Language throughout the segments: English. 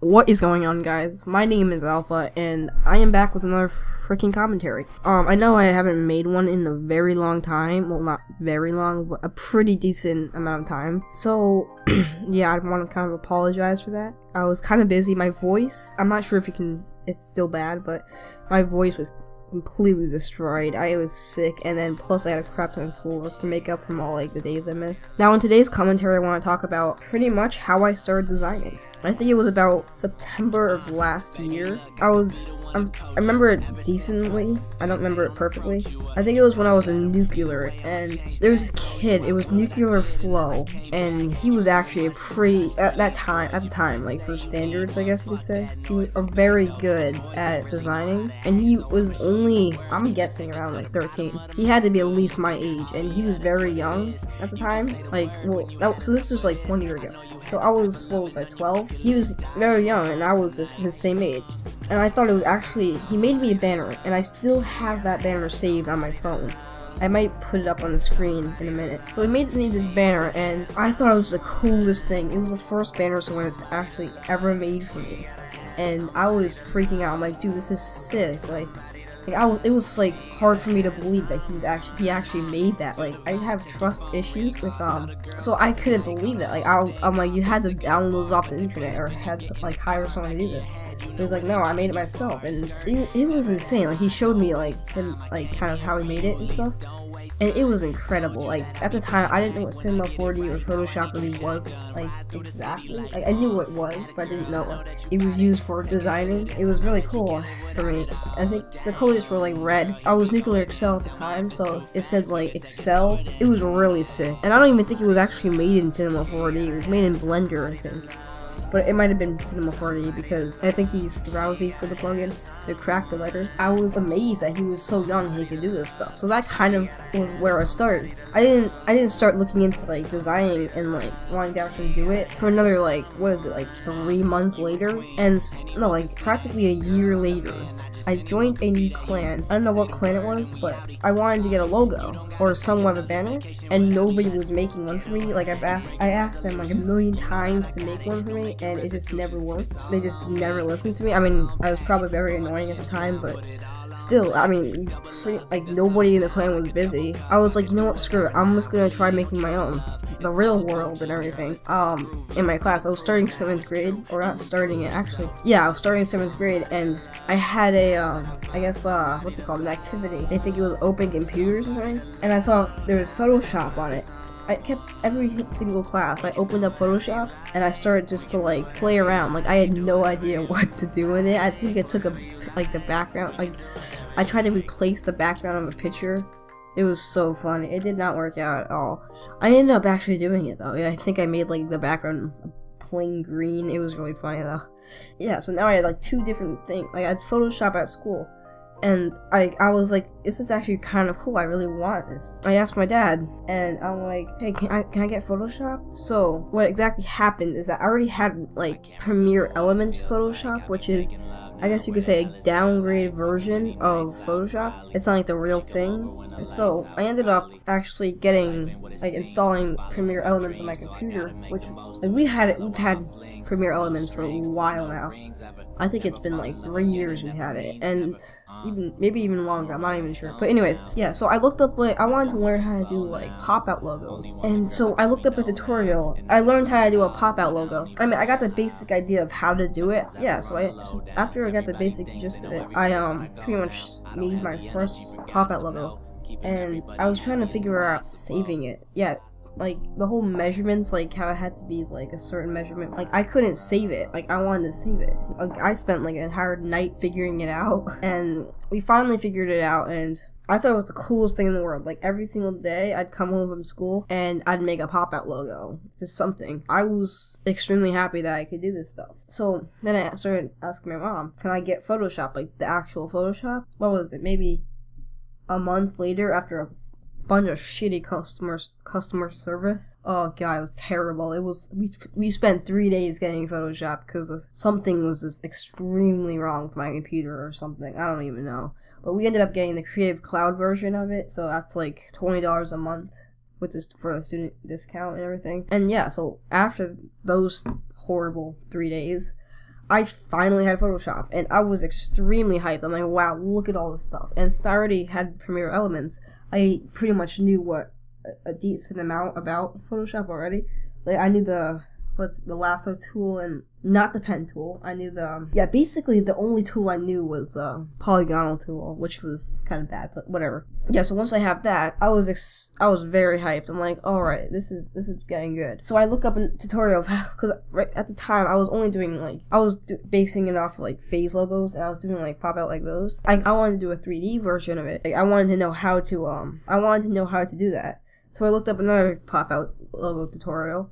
What is going on, guys? My name is Alpha, and I am back with another freaking commentary. I know I haven't made one in a very long time. Well, not very long, but a pretty decent amount of time. So, yeah, I want to kind of apologize for that. I was kind of busy. My voice, I'm not sure if you can, it's still bad, but my voice was completely destroyed. I was sick, and then plus I had a crap ton of schoolwork to make up from all like the days I missed. Now in today's commentary I want to talk about pretty much how I started designing. I think it was about September of last year. I remember it decently. I don't remember it perfectly. I think it was when I was in nuclear, and there was a kid, it was Nuclear Flow, and he was actually a pretty, at the time, like for standards I guess you could say, he was very good at designing, and he was only, I'm guessing around like 13. He had to be at least my age, and he was very young at the time. Like, well, so this was like 1 year ago. So I was, what was I, 12? He was very young, and I was his same age. And I thought it was actually, he made me a banner, and I still have that banner saved on my phone. I might put it up on the screen in a minute. So he made me this banner, and I thought it was the coolest thing. It was the first banner someone has actually ever made for me. And I was freaking out. I'm like, dude, this is sick. Like it was like hard for me to believe that he actually made that. Like, I have trust issues with so I couldn't believe it. Like I'm like, you had to download those off the internet or had to like hire someone to do this. He was like, no, I made it myself, and it was insane. Like, he showed me like him, like kind of how he made it and stuff. And it was incredible. Like, at the time, I didn't know what Cinema 4D or Photoshop really was, like, exactly. Like, I knew what it was, but I didn't know what it was used for designing. It was really cool for me. I think the colors were, like, red. I was Nuclear Excel at the time, so it said, like, Excel. It was really sick. And I don't even think it was actually made in Cinema 4D. It was made in Blender, I think. But it might have been Cinema 4D because I think he used Drowsy for the plugin to crack the letters. I was amazed that he was so young he could do this stuff. So that kind of was where I started. I didn't start looking into like designing and like wanting to actually do it for another like, what is it, like 3 months later? And no, like practically a year later, I joined a new clan. I don't know what clan it was, but I wanted to get a logo or somewhat of a banner, and nobody was making one for me. Like, I asked them like a million times to make one for me, and it just never worked. They just never listened to me. I mean, I was probably very annoying at the time, but still, I mean, like, nobody in the clan was busy. I was like, you know what, screw it, I'm just gonna try making my own, the real world and everything. In my class, I was starting 7th grade, or not starting it, actually. Yeah, I was starting 7th grade, and I had a, I guess, what's it called, an activity. I think it was Open Computers or something, and I saw there was Photoshop on it. I kept every single class, I opened up Photoshop, and I started just to, like, play around. Like, I had no idea what to do in it. I think I took the background, like, I tried to replace the background of a picture. It was so funny. It did not work out at all. I ended up actually doing it, though. Yeah, I think I made, like, the background plain green. It was really funny, though. Yeah, so now I had, like, 2 different things. Like, I had Photoshop at school. And I was like, this is actually kind of cool, I really want this. I asked my dad, and I'm like, hey, can I get Photoshop? So, what exactly happened is that I already had, like, Premiere Elements Photoshop, which is, I guess you could say, a downgraded version of Photoshop. It's not like the real thing. So, I ended up actually getting, like, installing Premiere Elements on my computer, which, like, we've had Premiere Elements for a while now. I think it's been like 3 years we had it, and maybe even longer, I'm not even sure. But anyways, yeah, so I looked up, like, I wanted to learn how to do, like, pop-out logos. And so I looked up a tutorial. I learned how to do a pop-out logo. I mean, I got the basic idea of how to do it. Yeah, so after I got the basic gist of it, I pretty much made my first pop-out logo. And I was trying to figure out saving it. Yeah. Like, the whole measurements, like, how it had to be, like, a certain measurement. Like, I couldn't save it. Like, I wanted to save it. Like, I spent, like, an entire night figuring it out. And we finally figured it out, and I thought it was the coolest thing in the world. Like, every single day, I'd come home from school, and I'd make a pop-out logo. Just something. I was extremely happy that I could do this stuff. So, then I started asking my mom, can I get Photoshop? Like, the actual Photoshop? What was it? Maybe a month later, after a bunch of shitty customer service. Oh god, it was terrible. It was, we spent 3 days getting Photoshop because something was just extremely wrong with my computer or something. I don't even know. But we ended up getting the Creative Cloud version of it, so that's like $20 a month with this for a student discount and everything. And yeah, so after those horrible 3 days, I finally had Photoshop, and I was extremely hyped. I'm like, wow, look at all this stuff. And since I already had Premiere Elements, I pretty much knew what a decent amount about Photoshop already. Like, I knew the lasso tool and not the pen tool. I knew basically the only tool I knew was the polygonal tool, which was kind of bad, but whatever. Yeah, so once I have that, I was very hyped. I'm like, all right, this is getting good. So I look up a tutorial because right at the time I was only doing like basing it off like phase logos, and I was doing like pop out like those. I wanted to do a 3D version of it. Like, I wanted to know how to do that. So I looked up another pop out logo tutorial.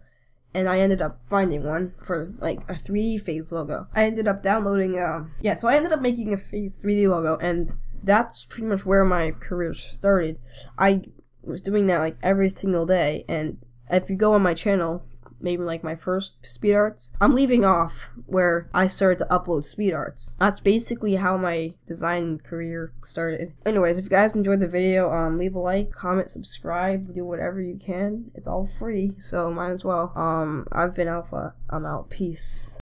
And I ended up finding one for like a 3D phase logo. I ended up downloading, so I ended up making a phase 3D logo, and that's pretty much where my career started. I was doing that like every single day, and if you go on my channel, maybe like my first speed arts, I'm leaving off where I started to upload speed arts. That's basically how my design career started. Anyways, if you guys enjoyed the video, leave a like, comment, subscribe, do whatever you can. It's all free, so might as well. I've been Alpha. I'm out. Peace.